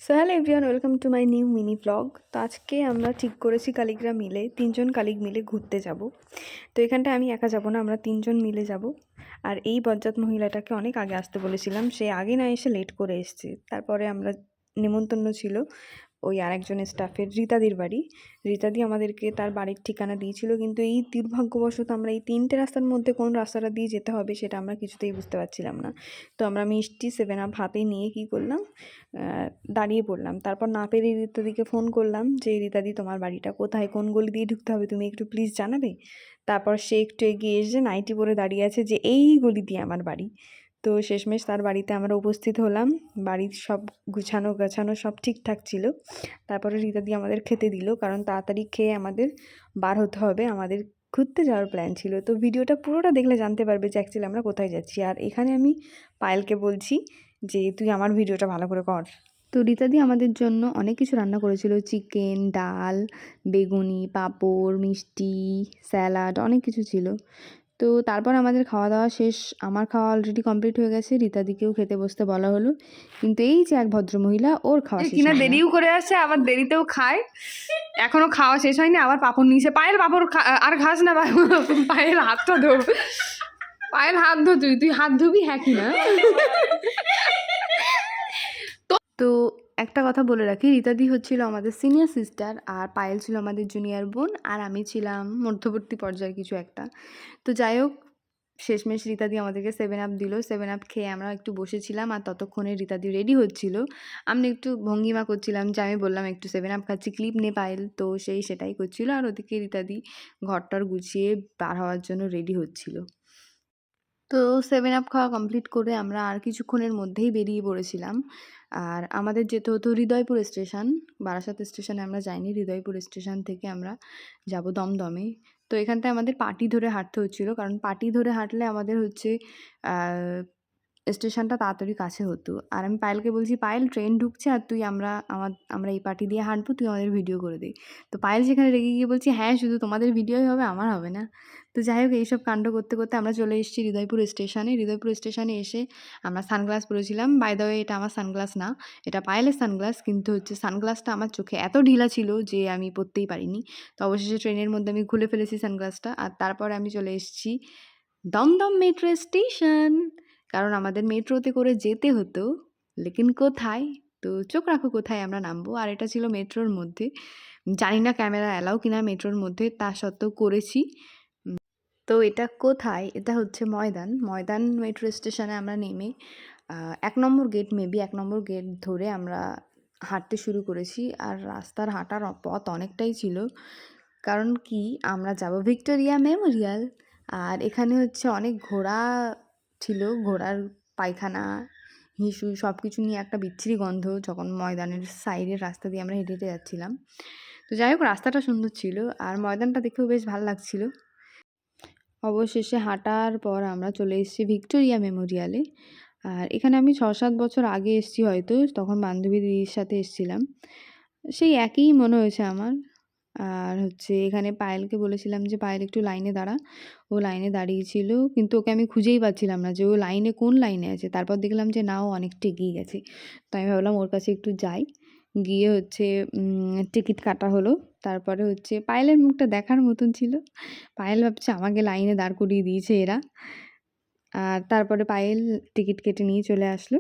So hello everyone, welcome to my new mini blog. তো আজকে আমরা ঠিক করেছি কালিগরা মিলে 3জন কালিগ মিলে ঘুরতে যাব। তো এখানটায় আমি একা যাব না, আমরা 3জন মিলে যাব। আর এই বজ্জাত মহিলাটাকে অনেক আগে আসতে বলেছিলাম, সে আগে না এসে লেট করে এসছে। তারপরে আমরা নেমন্তন্ন ছিল ওই আরেকজন স্টাফের, রীতাদির বাড়ি। রীতাদি আমাদেরকে তার বাড়ির ঠিকানা দিয়েছিল, কিন্তু এই দুর্ভাগ্যবশত আমরা এই 3টে রাস্তার মধ্যে কোন রাস্তাটা দিয়ে যেতে হবে সেটা আমরা কিছুতেই বুঝতে পারছিলাম না। তো আমরা মিষ্টি 7 আপ হাতে নিয়ে কী করলাম, দাঁড়িয়ে পড়লাম। তারপর না পেরে রীতাদিকে ফোন করলাম যে রীতাদি তোমার বাড়িটা কোথায়, কোন গলি দিয়ে ঢুকতে হবে, তুমি একটু প্লিজ জানাবে। তারপর সে একটু এগিয়ে এসে নাইটি পরে দাঁড়িয়ে আছে যে এই গলি দিয়ে আমার বাড়ি। তো শেষমেশ তার বাড়িতে আমরা উপস্থিত হলাম। বাড়ির সব গুছানো গাছানো সব ঠিকঠাক ছিল। তারপরে রীতাদি আমাদের খেতে দিল, কারণ তাড়াতাড়ি খেয়ে আমাদের বার হতে হবে, আমাদের ঘুরতে যাওয়ার প্ল্যান ছিল। তো ভিডিওটা পুরোটা দেখলে জানতে পারবে যে অ্যাকচুয়ালি আমরা কোথায় যাচ্ছি। আর এখানে আমি পায়েলকে বলছি যে তুই আমার ভিডিওটা ভালো করে কর। তো রীতাদি আমাদের জন্য অনেক কিছু রান্না করেছিল, চিকেন, ডাল, বেগুনি, পাঁপড়, মিষ্টি, স্যালাড, অনেক কিছু ছিল। তো তারপর আমাদের খাওয়া দাওয়া শেষ, আমার খাওয়া অলরেডি কমপ্লিট হয়ে গেছে, রীতাদিকেও খেতে বসতে বলা হলো। কিন্তু এই যে এক ভদ্রমহিলা, ওর খাওয়া শেষ কিনা দেরিও করে আসছে, আবার দেরিতেও খায়। এখনো খাওয়া শেষ হয়নি, আবার পাঁপড় নিয়েছে। পায়েল পাঁপড় আর খাস না, পায়েল হাতটা ধো, পায়েল হাত ধো, তুই হাত ধুবি, হ্যাঁ কি না। তো একটা কথা বলে রাখি, রীতাদি হচ্ছিল আমাদের সিনিয়র সিস্টার, আর পায়েল ছিল আমাদের জুনিয়র বোন, আর আমি ছিলাম মধ্যবর্তী পর্যায়ের কিছু একটা। তো যাই হোক, শেষমেশ রীতাদি আমাদেরকে 7 আপ দিল। 7 আপ খেয়ে আমরা একটু বসেছিলাম, আর ততক্ষণে রীতাদি রেডি হচ্ছিল। আমি একটু ভঙ্গিমা করছিলাম যে আমি বললাম একটু 7 আপ খাচ্ছি, ক্লিপ নে পায়েল। তো সেটাই করছিল, আর ওদিকে রীতাদি ঘরটার গুছিয়ে বার হওয়ার জন্য রেডি হচ্ছিল। তো 7 আপ খাওয়া কমপ্লিট করে আমরা আর কিছুক্ষণের মধ্যেই বেরিয়ে পড়েছিলাম। আর আমাদের যেতে হতো হৃদয়পুর স্টেশন, বারাসাত স্টেশনে আমরা যাইনি, হৃদয়পুর স্টেশন থেকে আমরা যাব দমদমে। তো এখানটায় আমাদের পাটি ধরে হাঁটতে হচ্ছিলো, কারণ পাটি ধরে হাঁটলে আমাদের হচ্ছে স্টেশনটা তাড়াতাড়ি কাছে হতো। আর আমি পায়েলকে বলছি, পায়েল ট্রেন ঢুকছে আর তুই আমরা এই পাটি দিয়ে হাঁটবো, তুই আমাদের ভিডিও করে দে। তো পায়েল সেখানে রেগে গিয়ে বলছি, হ্যাঁ শুধু তোমাদের ভিডিওই হবে, আমার হবে না। তো যাই হোক, এইসব কাণ্ড করতে করতে আমরা চলে এসেছি হৃদয়পুর স্টেশনে। হৃদয়পুর স্টেশনে এসে আমরা সানগ্লাস পরেছিলাম। বাই দ্য ওয়ে, এটা আমার সানগ্লাস না, এটা পায়েলের সানগ্লাস। কিন্তু হচ্ছে সানগ্লাসটা আমার চোখে এত ঢিলা ছিল যে আমি পরতেই পারিনি। তো অবশেষে ট্রেনের মধ্যে আমি খুলে ফেলেছি সানগ্লাসটা। আর তারপরে আমি চলে এসেছি দমদম মেট্রো স্টেশন, কারণ আমাদের মেট্রোতে করে যেতে হতো। লেকিন কোথায়, তো চোখ রাখো কোথায় আমরা নামবো। আর এটা ছিল মেট্রোর মধ্যে, জানি না ক্যামেরা অ্যালাউ কিনা মেট্রোর মধ্যে, তা সত্ত্বেও করেছি। তো এটা কোথায়, এটা হচ্ছে ময়দান মেট্রো স্টেশনে আমরা নেমে 1 নম্বর গেট, মেবি 1 নম্বর গেট ধরে আমরা হাঁটতে শুরু করেছি। আর রাস্তার হাঁটার পথ অনেকটাই ছিল, কারণ কি আমরা যাব ভিক্টোরিয়া মেমোরিয়াল। আর এখানে হচ্ছে অনেক ঘোড়া ছিল, ঘোড়ার পায়খানা, হিসু সব কিছু নিয়ে একটা বিচ্ছিরি গন্ধ, যখন ময়দানের সাইডের রাস্তা দিয়ে আমরা হেঁটে হেঁটে যাচ্ছিলাম। তো যাই হোক, রাস্তাটা সুন্দর ছিল আর ময়দানটা দেখেও বেশ ভালো লাগছিল। অবশেষে হাঁটার পর আমরা চলে এসেছি ভিক্টোরিয়া মেমোরিয়ালে। আর এখানে আমি 6-7 বছর আগে এসেছি হয়তো, তখন বান্ধবী দিদির সাথে এসেছিলাম, সেই একই মনে হয়েছে আমার। আর হচ্ছে এখানে পায়েলকে বলেছিলাম যে পায়েল একটু লাইনে দাঁড়া, ও লাইনে দাঁড়িয়েছিল, কিন্তু ওকে আমি খুঁজেই পাচ্ছিলাম না যে ও লাইনে কোন লাইনে আছে। তারপর দেখলাম যে না, ও অনেকটা এগিয়ে গেছে। তো আমি ভাবলাম ওর কাছে একটু যাই, গিয়ে হচ্ছে টিকিট কাটা হলো। তারপরে হচ্ছে পায়েলের মুখটা দেখার মতন ছিল, পায়েল ভাবছে আমাকে লাইনে দাঁড় করিয়ে দিয়েছে এরা। আর তারপরে পায়েল টিকিট কেটে নিয়ে চলে আসলো।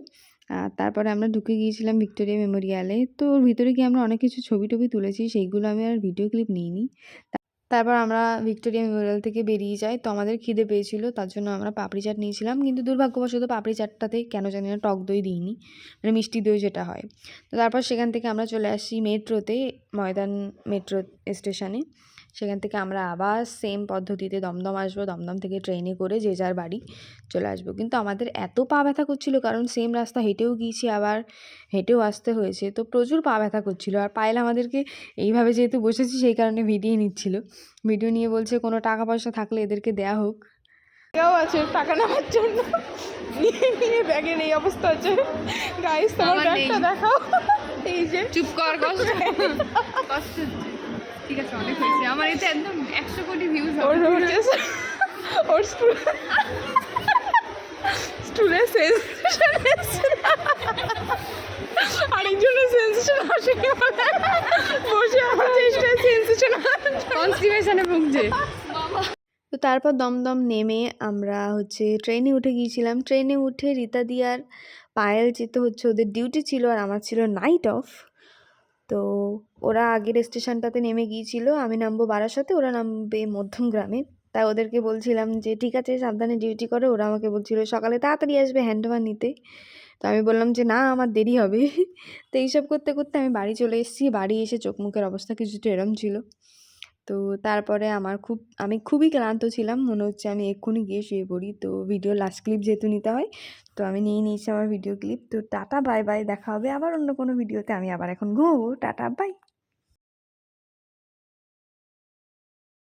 আর তারপরে আমরা ঢুকে গিয়েছিলাম ভিক্টোরিয়া মেমোরিয়ালে। তো ওর ভিতরে গিয়ে আমরা অনেক কিছু ছবি টবি তুলেছি, সেইগুলো আমি আর ভিডিও ক্লিপ নিইনি। তারপর আমরা ভিক্টোরিয়া মেমোরিয়াল থেকে বেরিয়ে যাই। তো আমাদের খিদে পেয়েছিল, তার জন্য আমরা পাপড়ি চাট নিয়েছিলাম, কিন্তু দুর্ভাগ্যবশত পাপড়ি চাটটাতে কেন জানি না টক দই দিইনি, মানে মিষ্টি দই যেটা হয়। তো তারপর সেখান থেকে আমরা চলে আসি মেট্রোতে, ময়দান মেট্রো স্টেশনে। সেখান থেকে আমরা আবার সেম পদ্ধতিতে দমদম আসবো, দমদম থেকে ট্রেনে করে যে যার বাড়ি চলে আসবো। কিন্তু আমাদের এত পা ব্যথা করছিলো, কারণ সেম রাস্তা হেঁটেও গিয়েছি, আবার হেঁটেও আসতে হয়েছে, তো প্রচুর পা ব্যথা করছিলো। আর পায়েল আমাদেরকে এইভাবে যেহেতু বসেছি সেই কারণে ভিডিও নিচ্ছিল, ভিডিও নিয়ে বলছে কোনো টাকা পয়সা থাকলে এদেরকে দেয়া হোক। কেউ আছে টাকা নেওয়ার জন্য, নিয়ে ব্যাগের এই অবস্থা হচ্ছে। গাইস তোমার ব্যাগটা দেখাও, এই যে চুপ কর, কষ্ট কষ্ট, ঠিক আছে অনেক হয়েছে আমার, এটা একদম 100 কোটি ভিউজ হবে। ওর স্টুলের সেন্সেশন, আরেকজনের সেন্সেশন সেন্সেশন আসেনি বলে বসে আমার চেষ্টায় সেন্সেশন কনস্টিপেশনে ভুগছে। তো তারপর দমদম নেমে আমরা হচ্ছে ট্রেনে উঠে গিয়েছিলাম। ট্রেনে উঠে রীতাদি আর পায়েল যেতে হচ্ছে, ওদের ডিউটি ছিল আর আমার ছিল নাইট অফ। তো ওরা আগের স্টেশনটাতে নেমে গিয়েছিল, আমি নামবো বারাসাতে, ওরা নামবে মধ্যমগ্রামে। তাই ওদেরকে বলছিলাম যে ঠিক আছে সাবধানে ডিউটি করো। ওরা আমাকে বলছিল সকালে তাড়াতাড়ি আসবে হ্যান্ডওভার নিতে। তো আমি বললাম যে না আমার দেরি হবে। তো এইসব করতে করতে আমি বাড়ি চলে এসেছি। বাড়ি এসে চোখ মুখের অবস্থা কিছুটা এরম ছিল। তো তারপরে আমি খুবই ক্লান্ত ছিলাম, মনে হচ্ছে আমি এক্ষুনি গিয়ে শুয়ে পড়ি। তো ভিডিও লাস্ট ক্লিপ যেহেতু নিতে হয়, তো আমি নিয়ে নিয়েছি আমার ভিডিও ক্লিপ। তো টাটা বাই বাই, দেখা হবে আবার অন্য কোনো ভিডিওতে। আমি আবার এখন ঘুমোবো। Tata bye.